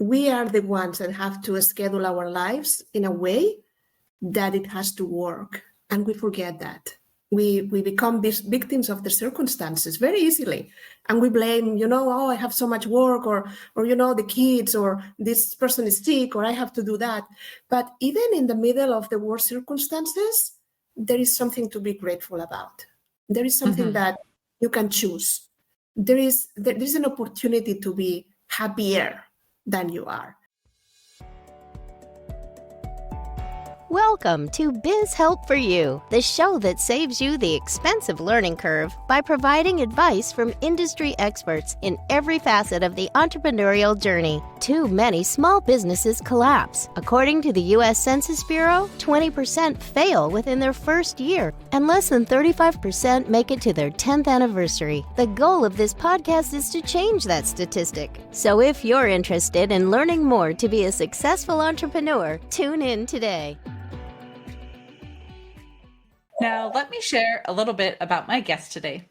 we are the ones that have to schedule our lives in a way that it has to work. And we forget that. We become victims of the circumstances very easily. And we blame, oh, I have so much work, or the kids, or this person is sick, or I have to do that. But even in the middle of the worst circumstances, there is something to be grateful about. There is something that you can choose. There is an opportunity to be happier than you are. Welcome to Biz Help for You, the show that saves you the expensive learning curve by providing advice from industry experts in every facet of the entrepreneurial journey. Too many small businesses collapse. According to the U.S. Census Bureau, 20% fail within their first year, and less than 35% make it to their 10th anniversary. The goal of this podcast is to change that statistic. So if you're interested in learning more to be a successful entrepreneur, tune in today. Now, let me share a little bit about my guest today.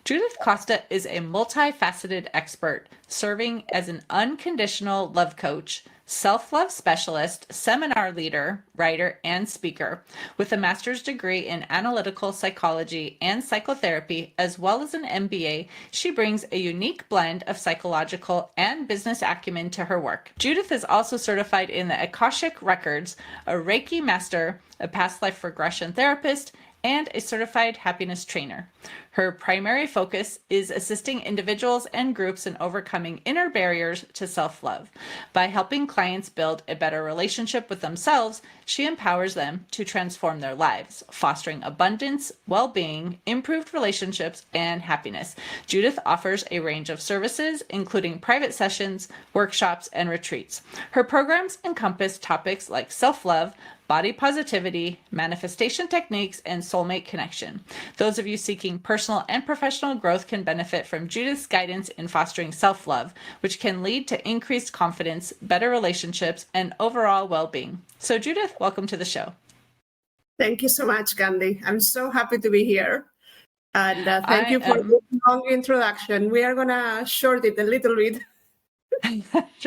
Judith Costa is a multifaceted expert, serving as an unconditional love coach, self-love specialist, seminar leader, writer, and speaker. With a master's degree in analytical psychology and psychotherapy, as well as an MBA, she brings a unique blend of psychological and business acumen to her work. Judith is also certified in the Akashic Records, a Reiki master, a past life regression therapist, and a certified happiness trainer. Her primary focus is assisting individuals and groups in overcoming inner barriers to self-love. By helping clients build a better relationship with themselves, she empowers them to transform their lives, fostering abundance, well-being, improved relationships, and happiness. Judith offers a range of services, including private sessions, workshops, and retreats. Her programs encompass topics like self-love, body positivity, manifestation techniques, and soulmate connection. Those of you seeking personal and professional growth can benefit from Judith's guidance in fostering self-love, which can lead to increased confidence, better relationships, and overall well-being. So Judith, welcome to the show. Thank you so much, Candy. I'm so happy to be here. And thank you for the long introduction. We are going to short it a little bit.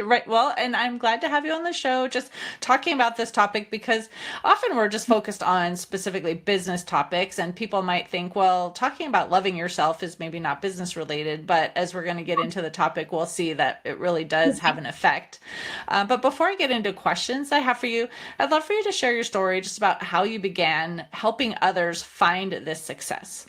Right. Well, and I'm glad to have you on the show just talking about this topic, because often we're just focused on specifically business topics, and people might think, well, talking about loving yourself is maybe not business related, but as we're going to get into the topic, we'll see that it really does have an effect. But before I get into questions I have for you, I'd love for you to share your story just about how you began helping others find this success.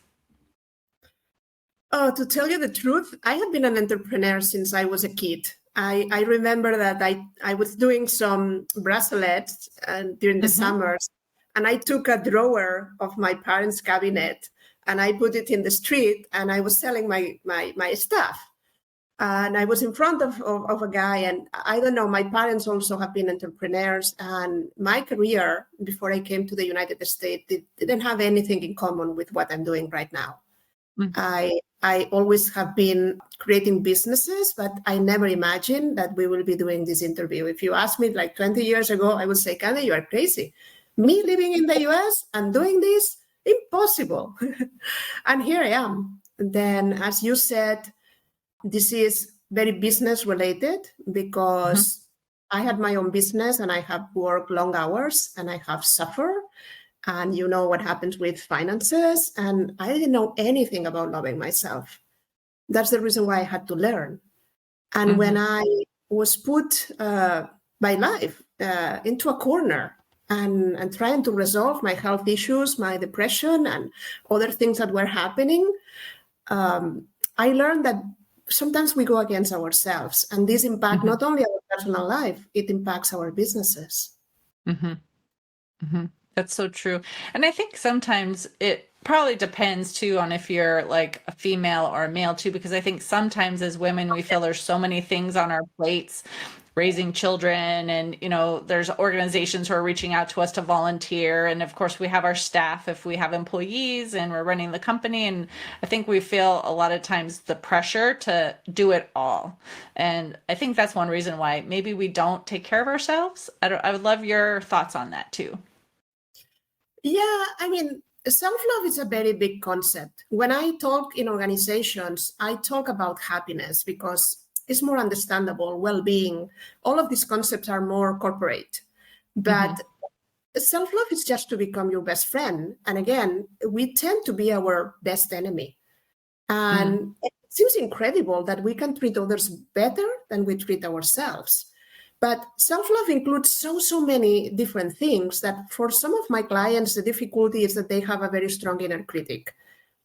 Oh, to tell you the truth, I have been an entrepreneur since I was a kid. I remember that I was doing some bracelets during the summers, and I took a drawer of my parents' cabinet and I put it in the street, and I was selling my stuff. And I was in front of a guy, and I don't know, my parents also have been entrepreneurs, and my career before I came to the United States didn't have anything in common with what I'm doing right now. I always have been creating businesses, but I never imagined that we will be doing this interview. If you asked me like 20 years ago, I would say, Candy, you are crazy. Me living in the US and doing this? Impossible. And here I am. Then, as you said, this is very business related, because I had my own business and I have worked long hours and I have suffered. And you know what happens with finances. And I didn't know anything about loving myself. That's the reason why I had to learn. And when I was put by life into a corner and trying to resolve my health issues, my depression, and other things that were happening, I learned that sometimes we go against ourselves. And this impacts not only our personal life, it impacts our businesses. That's so true. And I think sometimes it probably depends too on if you're like a female or a male too, because I think sometimes as women, we feel there's so many things on our plates, raising children, and, you know, there's organizations who are reaching out to us to volunteer. And of course we have our staff if we have employees and we're running the company. And I think we feel a lot of times the pressure to do it all. And I think that's one reason why maybe we don't take care of ourselves. I would love your thoughts on that too. Yeah, I mean, self-love is a very big concept. When I talk in organizations, I talk about happiness, because is more understandable. Well-being, all of these concepts are more corporate. But self-love is just to become your best friend. And again, we tend to be our best enemy. And it seems incredible that we can treat others better than we treat ourselves. But self-love includes so many different things that for some of my clients, the difficulty is that they have a very strong inner critic.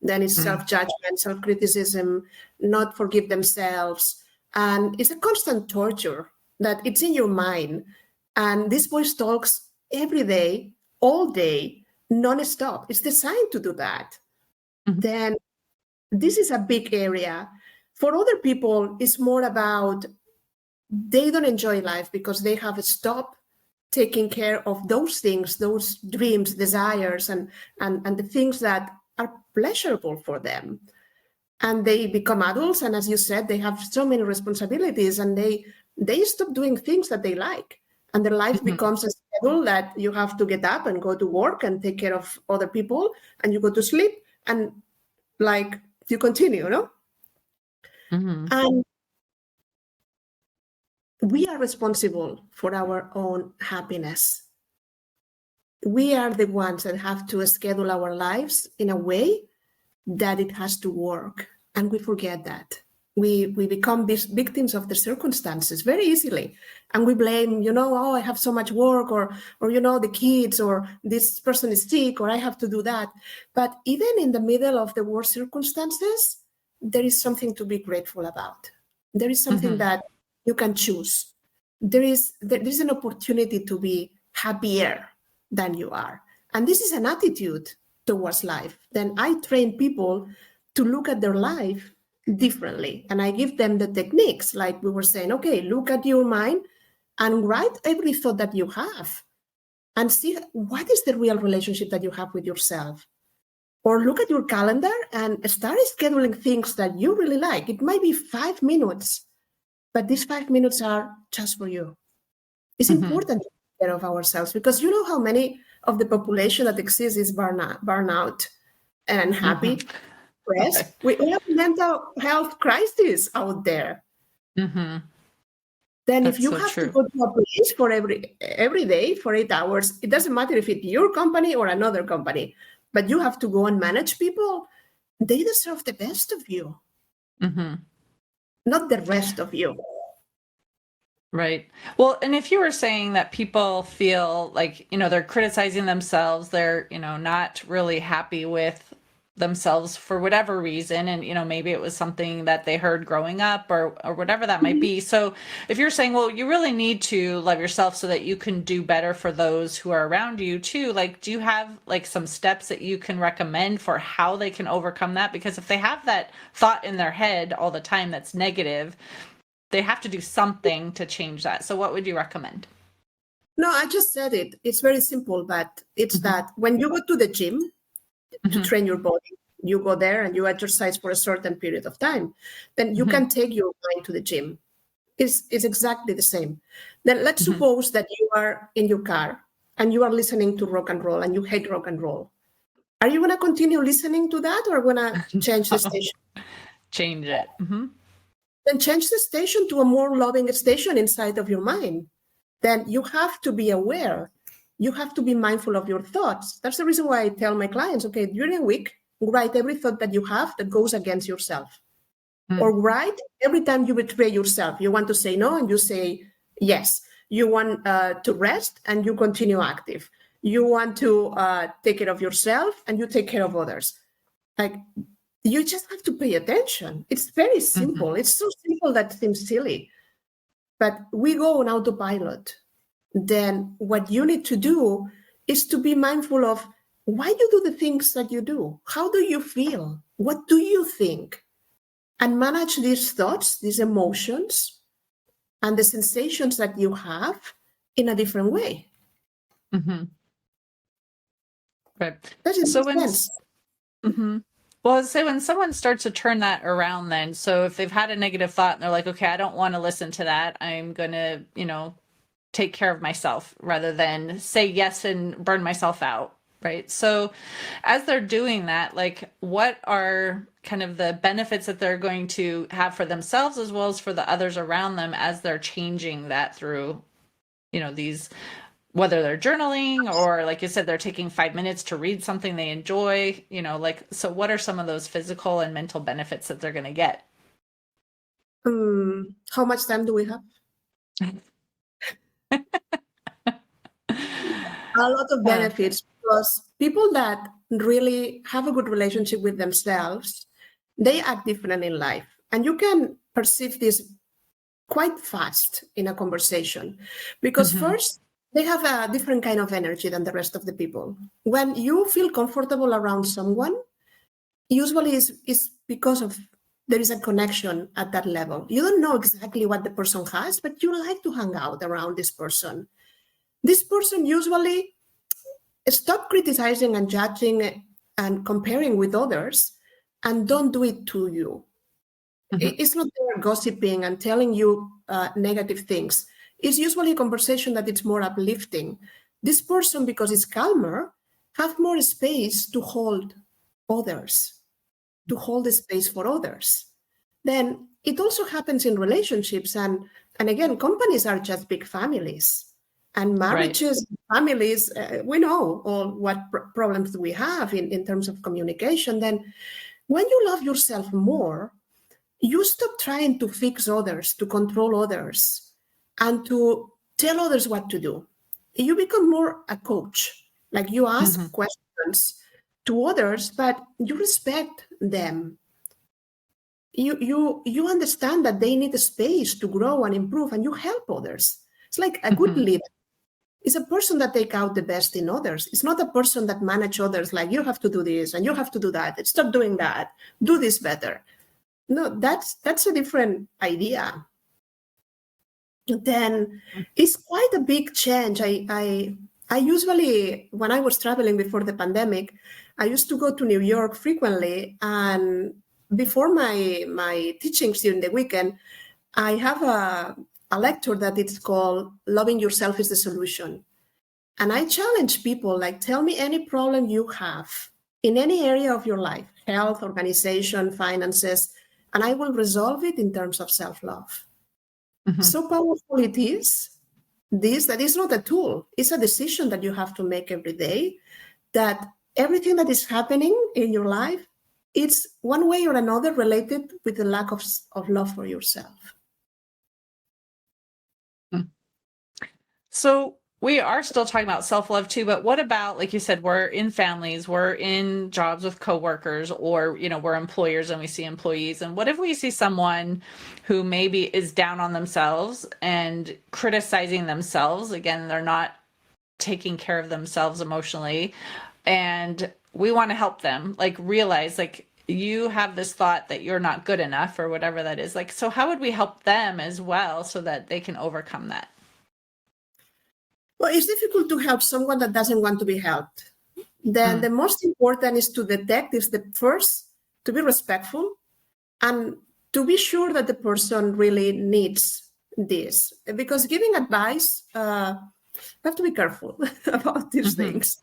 Then it's self-judgment, self-criticism, not forgive themselves. And it's a constant torture that it's in your mind. And this voice talks every day, all day, non-stop. It's designed to do that. Then this is a big area. For other people, it's more about they don't enjoy life because they have stopped taking care of those things, those dreams, desires, and the things that are pleasurable for them. And they become adults, and as you said, they have so many responsibilities, and they stop doing things that they like. And their life becomes a schedule that you have to get up and go to work and take care of other people, and you go to sleep, and like you continue, no? And we are responsible for our own happiness. We are the ones that have to schedule our lives in a way that it has to work. And we forget that. We become these victims of the circumstances very easily. And we blame, I have so much work, or the kids, or this person is sick, or I have to do that. But even in the middle of the worst circumstances, there is something to be grateful about. There is something that you can choose. There is an opportunity to be happier than you are. And this is an attitude towards life. Then I train people to look at their life differently. And I give them the techniques, like we were saying, okay, look at your mind and write every thought that you have and see what is the real relationship that you have with yourself. Or look at your calendar and start scheduling things that you really like. It might be 5 minutes, but these 5 minutes are just for you. It's important to take care of ourselves, because you know how many of the population that exists is burnout and unhappy, stressed. We have mental health crisis out there. Then That's if you so have true. to go to a place for every day for 8 hours, it doesn't matter if it's your company or another company, but you have to go and manage people. They deserve the best of you, not the rest of you. Right. Well, and if you were saying that people feel like, they're criticizing themselves, they're, not really happy with themselves for whatever reason, and, maybe it was something that they heard growing up or whatever that might be. So if you're saying, well, you really need to love yourself so that you can do better for those who are around you too, like, do you have like some steps that you can recommend for how they can overcome that? Because if they have that thought in their head all the time that's negative, they have to do something to change that. So what would you recommend? No, I just said it. It's very simple, but it's that when you go to the gym to train your body, you go there and you exercise for a certain period of time, then you can take your mind to the gym. It's exactly the same. Then let's suppose that you are in your car and you are listening to rock and roll and you hate rock and roll. Are you going to continue listening to that, or going to change the station? Change it. Then change the station to a more loving station inside of your mind. Then you have to be aware. You have to be mindful of your thoughts. That's the reason why I tell my clients, okay, during a week, write every thought that you have that goes against yourself. Or write every time you betray yourself. You want to say no and you say yes. You want to rest and you continue active. You want to take care of yourself and you take care of others. Like, you just have to pay attention. It's very simple. It's so simple that it seems silly. But we go on autopilot. Then what you need to do is to be mindful of why you do the things that you do. How do you feel? What do you think? And manage these thoughts, these emotions, and the sensations that you have in a different way. Right. That is So sense. Well, I'd say when someone starts to turn that around, then, so if they've had a negative thought and they're like, okay, I don't want to listen to that. I'm going to, take care of myself rather than say yes and burn myself out. right? So as they're doing that, like what are kind of the benefits that they're going to have for themselves as well as for the others around them as they're changing that through, these, whether they're journaling or like you said, they're taking 5 minutes to read something they enjoy, so what are some of those physical and mental benefits that they're going to get? How much time do we have? A lot of benefits, because people that really have a good relationship with themselves, they act different in life. And you can perceive this quite fast in a conversation, because first, they have a different kind of energy than the rest of the people. When you feel comfortable around someone, usually is because of there is a connection at that level. You don't know exactly what the person has, but you like to hang out around this person. This person usually stop criticizing and judging and comparing with others, and don't do it to you. It's not there gossiping and telling you negative things. It's usually a conversation that it's more uplifting. This person, because it's calmer, have more space to hold others, to hold the space for others. Then it also happens in relationships. And again, companies are just big families. And marriages, families, we know all what problems we have in terms of communication. Then when you love yourself more, you stop trying to fix others, to control others, and to tell others what to do. You become more a coach. Like you ask questions to others, but you respect them. You understand that they need a space to grow and improve, and you help others. It's like a good leader. It's a person that takes out the best in others. It's not a person that manages others like, you have to do this and you have to do that. Stop doing that. Do this better. No, that's a different idea. Then it's quite a big change. I usually, when I was traveling before the pandemic, I used to go to New York frequently. And before my teachings during the weekend, I have a lecture that it's called Loving Yourself is the Solution. And I challenge people, like, tell me any problem you have in any area of your life, health, organization, finances, and I will resolve it in terms of self-love. So powerful it is, that is not a tool. It's a decision that you have to make every day, that everything that is happening in your life, it's one way or another related with the lack of love for yourself. So we are still talking about self-love too, but what about, like you said, we're in families, we're in jobs with coworkers, or, we're employers and we see employees. And what if we see someone who maybe is down on themselves and criticizing themselves? Again, they're not taking care of themselves emotionally, and we want to help them, like, realize, like, you have this thought that you're not good enough or whatever that is. Like, so how would we help them as well so that they can overcome that? Well, it's difficult to help someone that doesn't want to be helped. Then the most important is to detect, is the first, to be respectful and to be sure that the person really needs this. Because giving advice, you have to be careful about these things.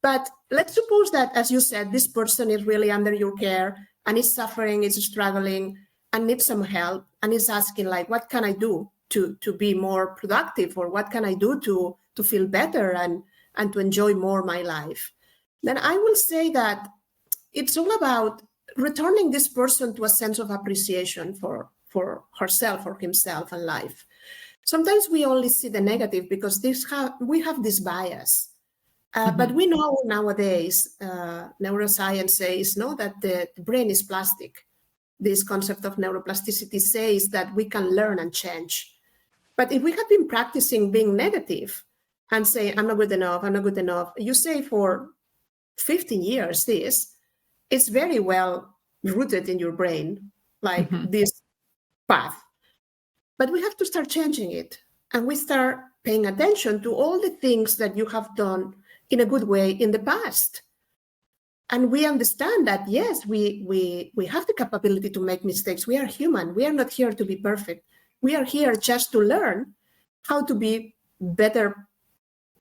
But let's suppose that, as you said, this person is really under your care and is suffering, is struggling, and needs some help, and is asking, like, what can I do to be more productive, or what can I do to feel better and to enjoy more my life? Then I will say that it's all about returning this person to a sense of appreciation for herself or himself and life. Sometimes we only see the negative because we have this bias. But we know nowadays, neuroscience says that the brain is plastic. This concept of neuroplasticity says that we can learn and change. But if we have been practicing being negative and say, I'm not good enough, you say for 15 years it's very well rooted in your brain, like this path. But we have to start changing it. And we start paying attention to all the things that you have done in a good way in the past. And we understand that, yes, we have the capability to make mistakes. We are human. We are not here to be perfect. We are here just to learn how to be better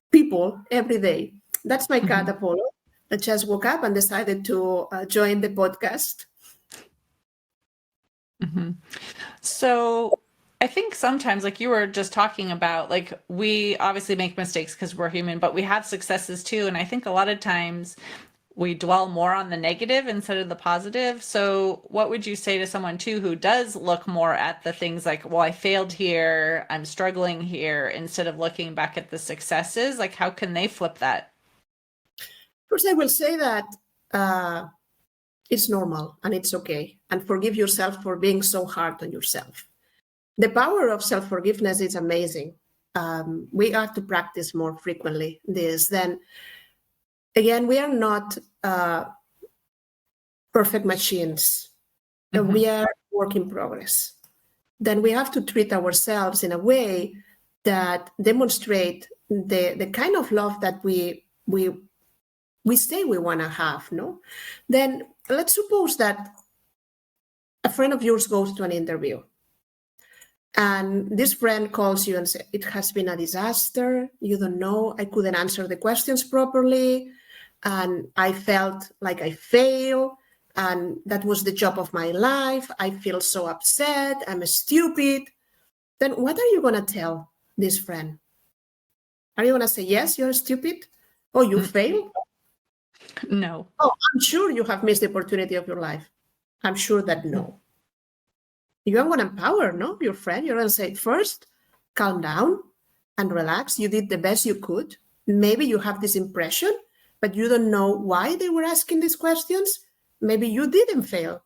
people every day. That's my cat, Apollo. I just woke up and decided to join the podcast. Mm-hmm. So I think sometimes, like you were just talking about, like we obviously make mistakes because we're human, but we have successes too. And I think a lot of times we dwell more on the negative instead of the positive. So what would you say to someone too who does look more at the things like, well, I failed here, I'm struggling here, instead of looking back at the successes? Like, how can they flip that? First, I will say that it's normal and it's okay. And forgive yourself for being so hard on yourself. The power of self-forgiveness is amazing. We have to practice more frequently this. Then again, we are not perfect machines. Mm-hmm. We are work in progress. Then we have to treat ourselves in a way that demonstrate the kind of love that we say we want to have. No, then let's suppose that a friend of yours goes to an interview, and this friend calls you and says, "It has been a disaster. You don't know. I couldn't answer the questions properly, and I felt like I failed." And that was the job of my life. I feel so upset. I'm stupid. Then what are you going to tell this friend? Are you going to say, yes, you're stupid? Oh, you failed? No. Oh, I'm sure you have missed the opportunity of your life. I'm sure that no. You're going to empower, no, your friend. You're going to say, first, calm down and relax. You did the best you could. Maybe you have this impression, but you don't know why they were asking these questions. Maybe you didn't fail.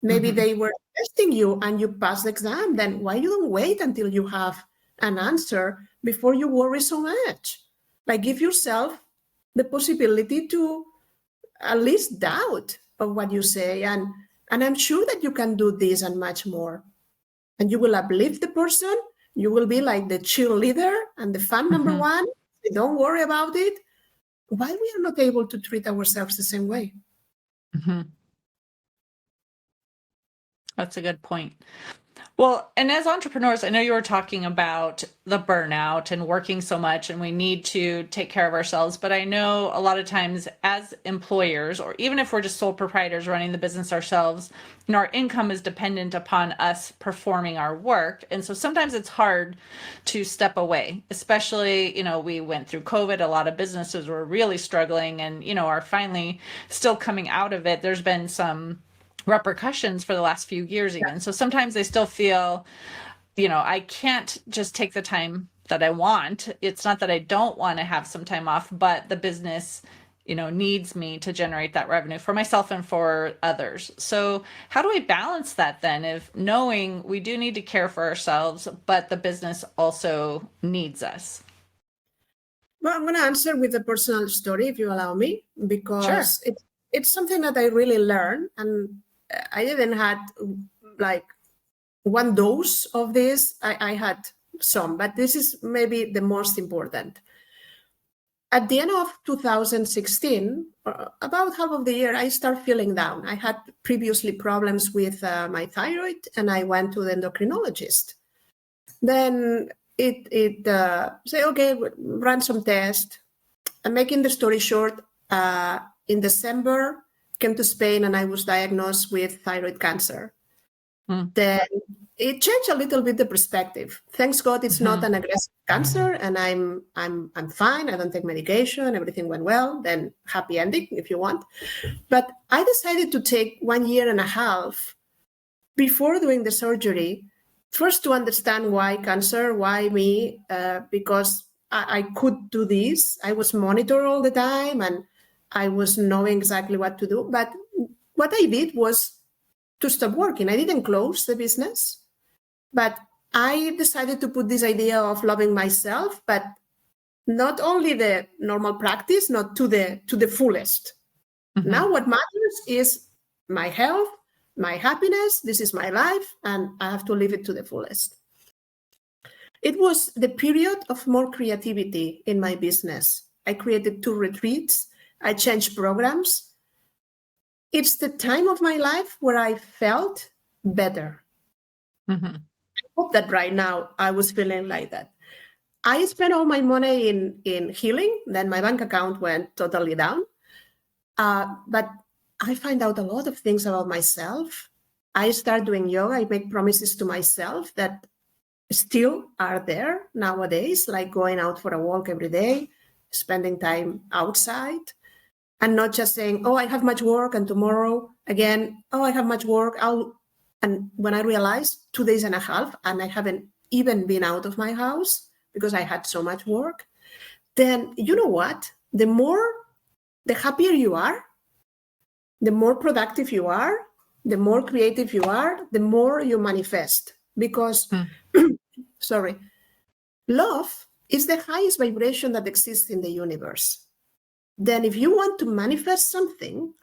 Maybe they were testing you and you passed the exam. Then why you don't wait until you have an answer before you worry so much? Like, give yourself the possibility to at least doubt of what you say. And I'm sure that you can do this and much more. And you will uplift the person. You will be like the cheerleader and the fan number one. Don't worry about it. Why we are not able to treat ourselves the same way? Mm-hmm. That's a good point. Well, and as entrepreneurs, I know you were talking about the burnout and working so much, and we need to take care of ourselves. But I know a lot of times as employers, or even if we're just sole proprietors running the business ourselves, our income is dependent upon us performing our work. And so sometimes it's hard to step away, especially, we went through COVID. A lot of businesses were really struggling and, are finally still coming out of it. There's been some repercussions for the last few years even. So sometimes they still feel, I can't just take the time that I want. It's not that I don't want to have some time off, but the business, needs me to generate that revenue for myself and for others. So how do we balance that then, if knowing we do need to care for ourselves, but the business also needs us? Well, I'm going to answer with a personal story, if you allow me, because Sure. it's something that I really learned, and I didn't had like one dose of this. I had some, but this is maybe the most important. At the end of 2016, about half of the year, I started feeling down. I had previously problems with my thyroid, and I went to the endocrinologist. Then it say, okay, run some tests. And making the story short, in December, came to Spain and I was diagnosed with thyroid cancer. Then it changed a little bit the perspective. Thanks God, it's not an aggressive cancer, and I'm fine. I don't take medication. Everything went well. Then happy ending, if you want. But I decided to take 1.5 years before doing the surgery, first to understand why cancer, why me, because I could do this. I was monitored all the time, and I was knowing exactly what to do. But what I did was to stop working. I didn't close the business, but I decided to put this idea of loving myself, but not only the normal practice, not to the fullest. Now what matters is my health, my happiness. This is my life, and I have to live it to the fullest. It was the period of more creativity in my business. I created 2 retreats. I changed programs. It's the time of my life where I felt better. I hope that right now I was feeling like that. I spent all my money in healing. Then my bank account went totally down. But I find out a lot of things about myself. I start doing yoga. I make promises to myself that still are there nowadays, like going out for a walk every day, spending time outside, and not just saying, oh, I have much work, and tomorrow again, oh, I have much work. And when I realized 2.5 days, and I haven't even been out of my house because I had so much work, then you know what? The happier you are, the more productive you are, the more creative you are, the more you manifest. Because, sorry, love is the highest vibration that exists in the universe. Then if you want to manifest something,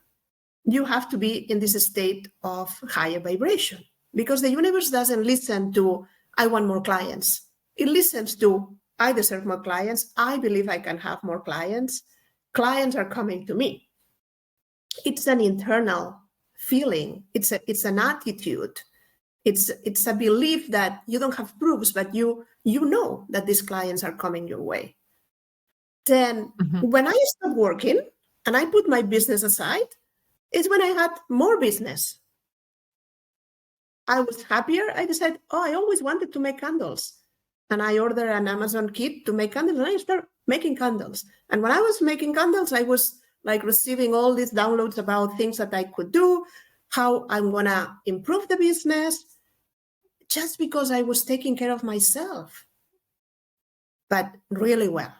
you have to be in this state of higher vibration, because the universe doesn't listen to, I want more clients. It listens to, I deserve more clients. I believe I can have more clients. Clients are coming to me. It's an internal feeling. It's an attitude. It's a belief that you don't have proofs, but you know that these clients are coming your way. Then when I stopped working and I put my business aside, is when I had more business. I was happier. I decided, I always wanted to make candles. And I ordered an Amazon kit to make candles, and I started making candles. And when I was making candles, I was like receiving all these downloads about things that I could do, how I'm going to improve the business, just because I was taking care of myself, but really well.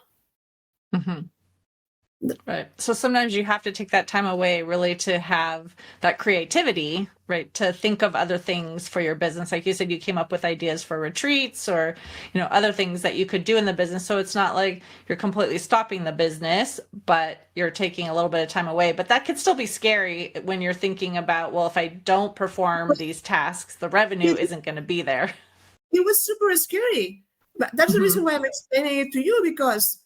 Right. So sometimes you have to take that time away really to have that creativity, right? To think of other things for your business. Like you said, you came up with ideas for retreats or, other things that you could do in the business. So it's not like you're completely stopping the business, but you're taking a little bit of time away. But that could still be scary when you're thinking about, well, if I don't perform these tasks, the revenue isn't going to be there. It was super scary. But that's the reason why I'm explaining it to you, because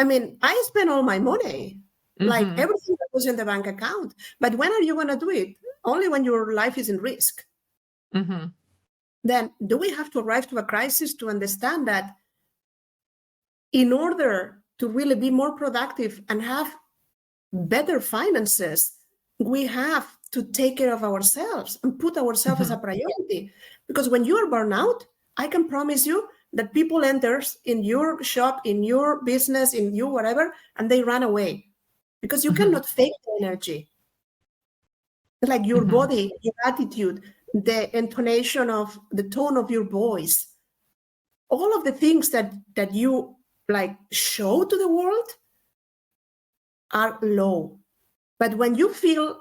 I spent all my money, like everything that was in the bank account. But when are you going to do it? Only when your life is in risk. Then do we have to arrive to a crisis to understand that in order to really be more productive and have better finances, we have to take care of ourselves and put ourselves as a priority? Because when you are burnout, I can promise you that people enters in your shop, in your business, in you whatever, and they run away, because you cannot fake the energy. Like your body, your attitude, the intonation of the tone of your voice, all of the things that you like show to the world are low. But when you feel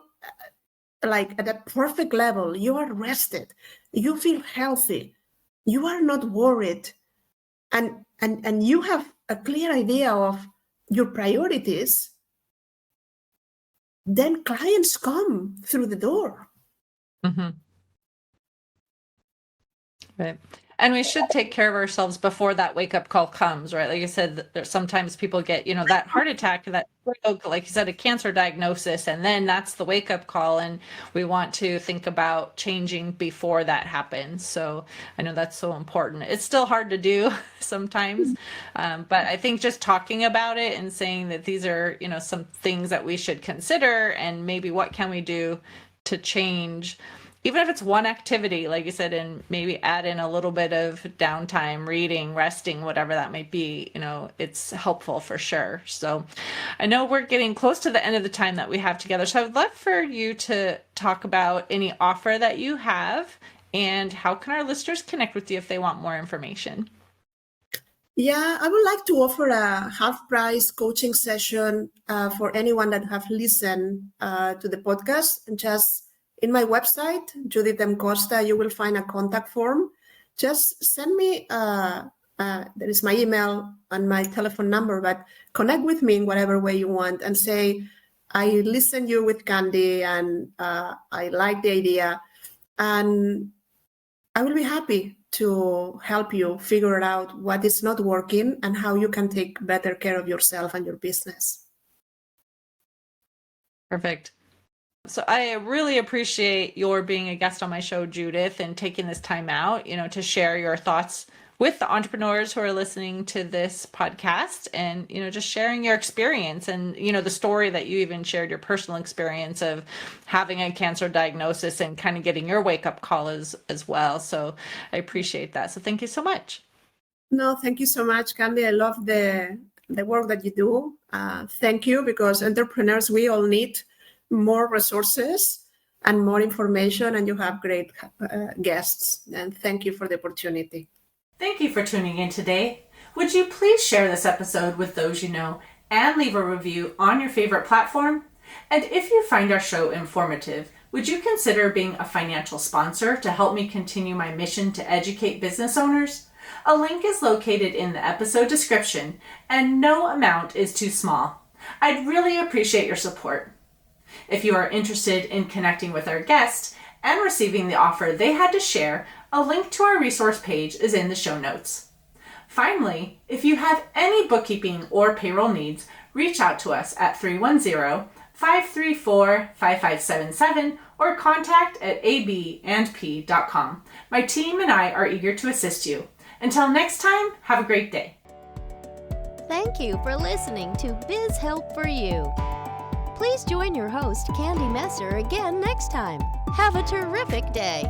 like at a perfect level, you are rested, you feel healthy, you are not worried, and you have a clear idea of your priorities, then clients come through the door. Right. And we should take care of ourselves before that wake-up call comes, right? Like you said, sometimes people get, that heart attack, that, like you said, a cancer diagnosis, and then that's the wake-up call. And we want to think about changing before that happens. So I know that's so important. It's still hard to do sometimes, but I think just talking about it and saying that these are, some things that we should consider, and maybe what can we do to change, even if it's one activity, like you said, and maybe add in a little bit of downtime, reading, resting, whatever that might be, it's helpful for sure. So I know we're getting close to the end of the time that we have together. So I would love for you to talk about any offer that you have, and how can our listeners connect with you if they want more information? Yeah, I would like to offer a half-price coaching session for anyone that have listened to the podcast. And just in my website, Judith Costa, you will find a contact form. Just send me, there is my email and my telephone number, but connect with me in whatever way you want and say, I listen you with Candy and I like the idea. And I will be happy to help you figure out what is not working and how you can take better care of yourself and your business. Perfect. So I really appreciate your being a guest on my show, Judith, and taking this time out, to share your thoughts with the entrepreneurs who are listening to this podcast and, just sharing your experience and, the story that you even shared, your personal experience of having a cancer diagnosis and kind of getting your wake-up call as well. So I appreciate that. So thank you so much. No, thank you so much, Candy. I love the work that you do. Thank you, because entrepreneurs, we all need more resources and more information, and you have great guests. And thank you for the opportunity. Thank you for tuning in today. Would you please share this episode with those you know and leave a review on your favorite platform? And if you find our show informative, would you consider being a financial sponsor to help me continue my mission to educate business owners? A link is located in the episode description, and no amount is too small. I'd really appreciate your support. If you are interested in connecting with our guest and receiving the offer they had to share, a link to our resource page is in the show notes. Finally, if you have any bookkeeping or payroll needs, reach out to us at 310-534-5577 or contact@abandp.com. My team and I are eager to assist you. Until next time, have a great day. Thank you for listening to Biz Help for You. Please join your host, Candy Messer, again next time. Have a terrific day.